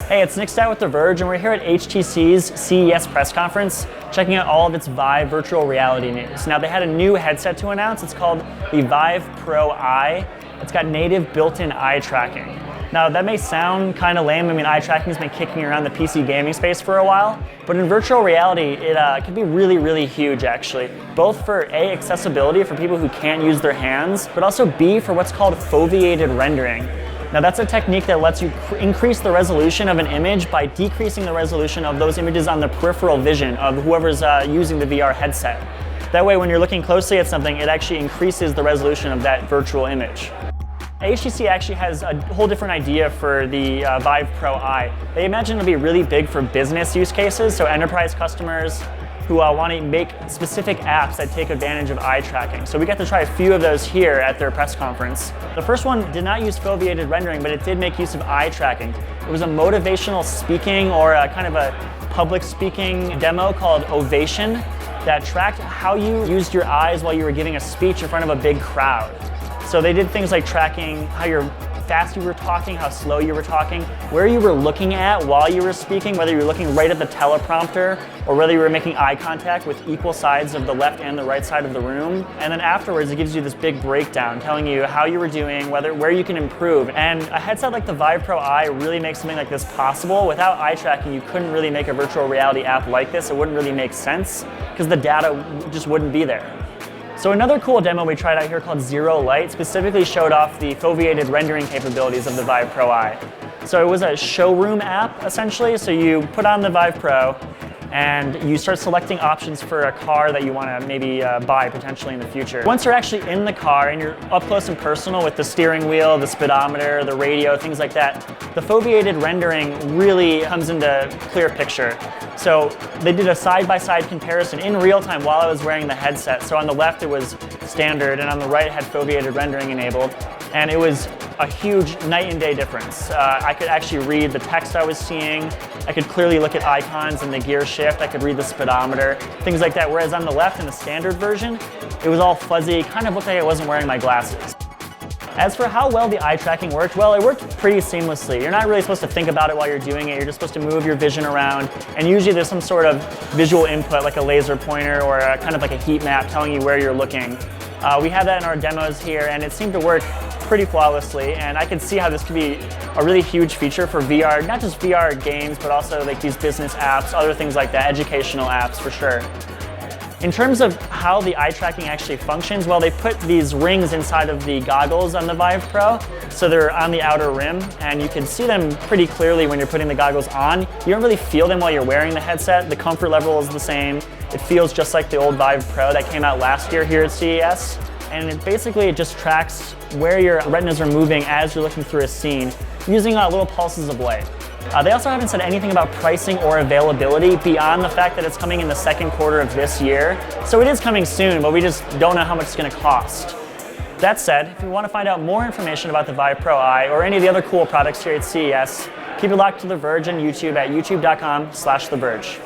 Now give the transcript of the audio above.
Hey, it's Nick Stout with The Verge, and we're here at HTC's CES press conference, checking out all of its Vive virtual reality news. Now, they had a new headset to announce. It's called the Vive Pro Eye. It's got native built-in eye tracking. Now, that may sound kind of lame. I mean, eye tracking's been kicking around the PC gaming space for a while, but in virtual reality, it can be really, really huge, actually. Both for A, accessibility for people who can't use their hands, but also B, for what's called foveated rendering. Now, that's a technique that lets you increase the resolution of an image by decreasing the resolution of those images on the peripheral vision of whoever's using the VR headset. That way, when you're looking closely at something, it actually increases the resolution of that virtual image. HTC actually has a whole different idea for the Vive Pro Eye. They imagine it'll be really big for business use cases, so enterprise customers who want to make specific apps that take advantage of eye tracking. So we got to try a few of those here at their press conference. The first one did not use foveated rendering, but it did make use of eye tracking. It was a motivational speaking or a kind of a public speaking demo called Ovation that tracked how you used your eyes while you were giving a speech in front of a big crowd. So they did things like tracking how fast you were talking, how slow you were talking, where you were looking at while you were speaking, whether you were looking right at the teleprompter or whether you were making eye contact with equal sides of the left and the right side of the room. And then afterwards, it gives you this big breakdown telling you how you were doing, where you can improve. And a headset like the Vive Pro Eye really makes something like this possible. Without eye tracking, you couldn't really make a virtual reality app like this. It wouldn't really make sense because the data just wouldn't be there. So another cool demo we tried out here called Zero Light specifically showed off the foveated rendering capabilities of the Vive Pro Eye. So it was a showroom app, essentially. So you put on the Vive Pro, and you start selecting options for a car that you want to maybe buy potentially in the future. Once you're actually in the car and you're up close and personal with the steering wheel, the speedometer, the radio, things like that, the foveated rendering really comes into clear picture. So they did a side-by-side comparison in real time while I was wearing the headset. So on the left it was standard, and on the right it had foveated rendering enabled. And it was a huge night and day difference. I could actually read the text I was seeing. I could clearly look at icons and the gear shift. I could read the speedometer, things like that. Whereas on the left in the standard version, it was all fuzzy, kind of looked like I wasn't wearing my glasses. As for how well the eye tracking worked, well, it worked pretty seamlessly. You're not really supposed to think about it while you're doing it. You're just supposed to move your vision around. And usually there's some sort of visual input, like a laser pointer or kind of like a heat map telling you where you're looking. We have that in our demos here, and it seemed to work pretty flawlessly, and I could see how this could be a really huge feature for VR, not just VR games, but also like these business apps, other things like that, educational apps for sure. In terms of how the eye tracking actually functions, well, they put these rings inside of the goggles on the Vive Pro, so they're on the outer rim, and you can see them pretty clearly when you're putting the goggles on. You don't really feel them while you're wearing the headset. The comfort level is the same. It feels just like the old Vive Pro that came out last year here at CES. And it just tracks where your retinas are moving as you're looking through a scene using little pulses of light. They also haven't said anything about pricing or availability beyond the fact that it's coming in the second quarter of this year. So it is coming soon, but we just don't know how much it's going to cost. That said, if you want to find out more information about the Vive Pro Eye or any of the other cool products here at CES, keep it locked to The Verge on YouTube at youtube.com/TheVerge.